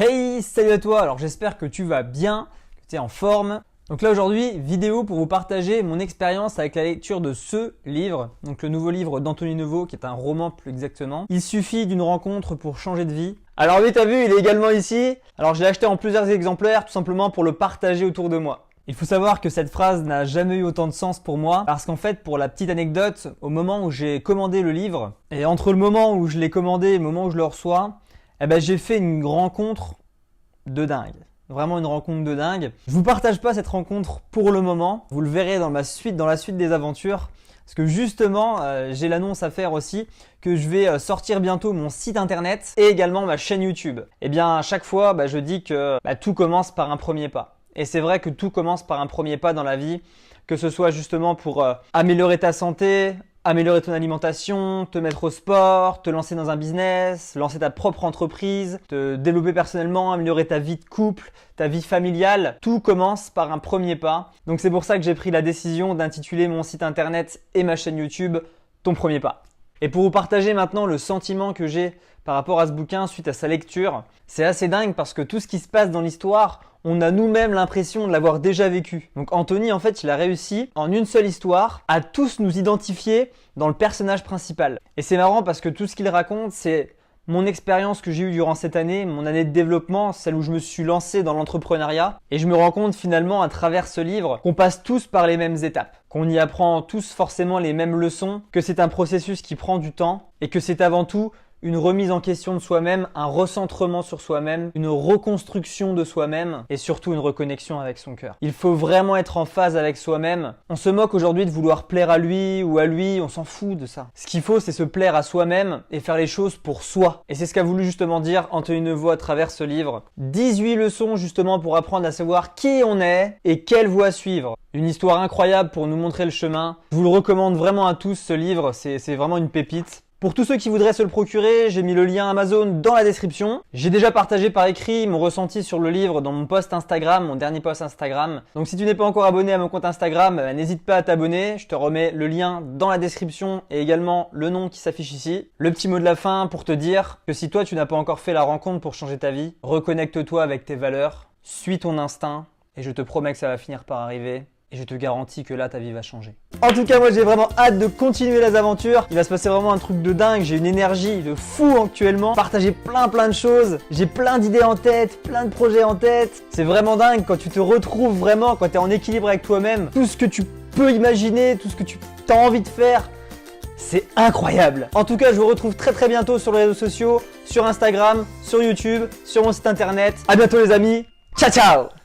Hey, salut à toi. Alors j'espère que tu vas bien, que tu es en forme. Donc là aujourd'hui, vidéo pour vous partager mon expérience avec la lecture de ce livre, donc le nouveau livre d'Anthony Neveu, qui est un roman plus exactement. Il suffit d'une rencontre pour changer de vie. Alors oui, t'as vu, il est également ici. Alors je l'ai acheté en plusieurs exemplaires, tout simplement pour le partager autour de moi. Il faut savoir que cette phrase n'a jamais eu autant de sens pour moi, parce qu'en fait, pour la petite anecdote, au moment où j'ai commandé le livre, et entre le moment où je l'ai commandé et le moment où je le reçois, j'ai fait une rencontre de dingue. Vraiment une rencontre de dingue. Je vous partage pas cette rencontre pour le moment. Vous le verrez dans la suite des aventures. Parce que justement, j'ai l'annonce à faire aussi que je vais sortir bientôt mon site internet et également ma chaîne YouTube. Et bien à chaque fois, je dis que tout commence par un premier pas. Et c'est vrai que tout commence par un premier pas dans la vie. Que ce soit justement pour améliorer ta santé, améliorer ton alimentation, te mettre au sport, te lancer dans un business, lancer ta propre entreprise, te développer personnellement, améliorer ta vie de couple, ta vie familiale. Tout commence par un premier pas. Donc c'est pour ça que j'ai pris la décision d'intituler mon site internet et ma chaîne YouTube « Ton premier pas ». Et pour vous partager maintenant le sentiment que j'ai par rapport à ce bouquin suite à sa lecture, c'est assez dingue parce que tout ce qui se passe dans l'histoire, on a nous-mêmes l'impression de l'avoir déjà vécu. Donc Anthony, en fait, il a réussi en une seule histoire à tous nous identifier dans le personnage principal. Et c'est marrant parce que tout ce qu'il raconte, c'est mon expérience que j'ai eue durant cette année, mon année de développement, celle où je me suis lancé dans l'entrepreneuriat. Et je me rends compte finalement à travers ce livre qu'on passe tous par les mêmes étapes, qu'on y apprend tous forcément les mêmes leçons, que c'est un processus qui prend du temps et que c'est avant tout une remise en question de soi-même, un recentrement sur soi-même, une reconstruction de soi-même et surtout une reconnexion avec son cœur. Il faut vraiment être en phase avec soi-même. On se moque aujourd'hui de vouloir plaire à lui ou à lui, on s'en fout de ça. Ce qu'il faut, c'est se plaire à soi-même et faire les choses pour soi. Et c'est ce qu'a voulu justement dire Anthony Neveu à travers ce livre. 18 leçons justement pour apprendre à savoir qui on est et quelle voie suivre. Une histoire incroyable pour nous montrer le chemin. Je vous le recommande vraiment à tous ce livre, c'est vraiment une pépite. Pour tous ceux qui voudraient se le procurer, j'ai mis le lien Amazon dans la description. J'ai déjà partagé par écrit mon ressenti sur le livre dans mon post Instagram, mon dernier post Instagram. Donc si tu n'es pas encore abonné à mon compte Instagram, n'hésite pas à t'abonner. Je te remets le lien dans la description et également le nom qui s'affiche ici. Le petit mot de la fin pour te dire que si toi tu n'as pas encore fait la rencontre pour changer ta vie, reconnecte-toi avec tes valeurs, suis ton instinct et je te promets que ça va finir par arriver. Et je te garantis que là, ta vie va changer. En tout cas, moi, j'ai vraiment hâte de continuer les aventures. Il va se passer vraiment un truc de dingue. J'ai une énergie de fou actuellement. Partager plein de choses. J'ai plein d'idées en tête, plein de projets en tête. C'est vraiment dingue quand tu te retrouves vraiment, quand tu es en équilibre avec toi-même. Tout ce que tu peux imaginer, tout ce que tu as envie de faire. C'est incroyable. En tout cas, je vous retrouve très bientôt sur les réseaux sociaux, sur Instagram, sur YouTube, sur mon site internet. À bientôt les amis. Ciao, ciao!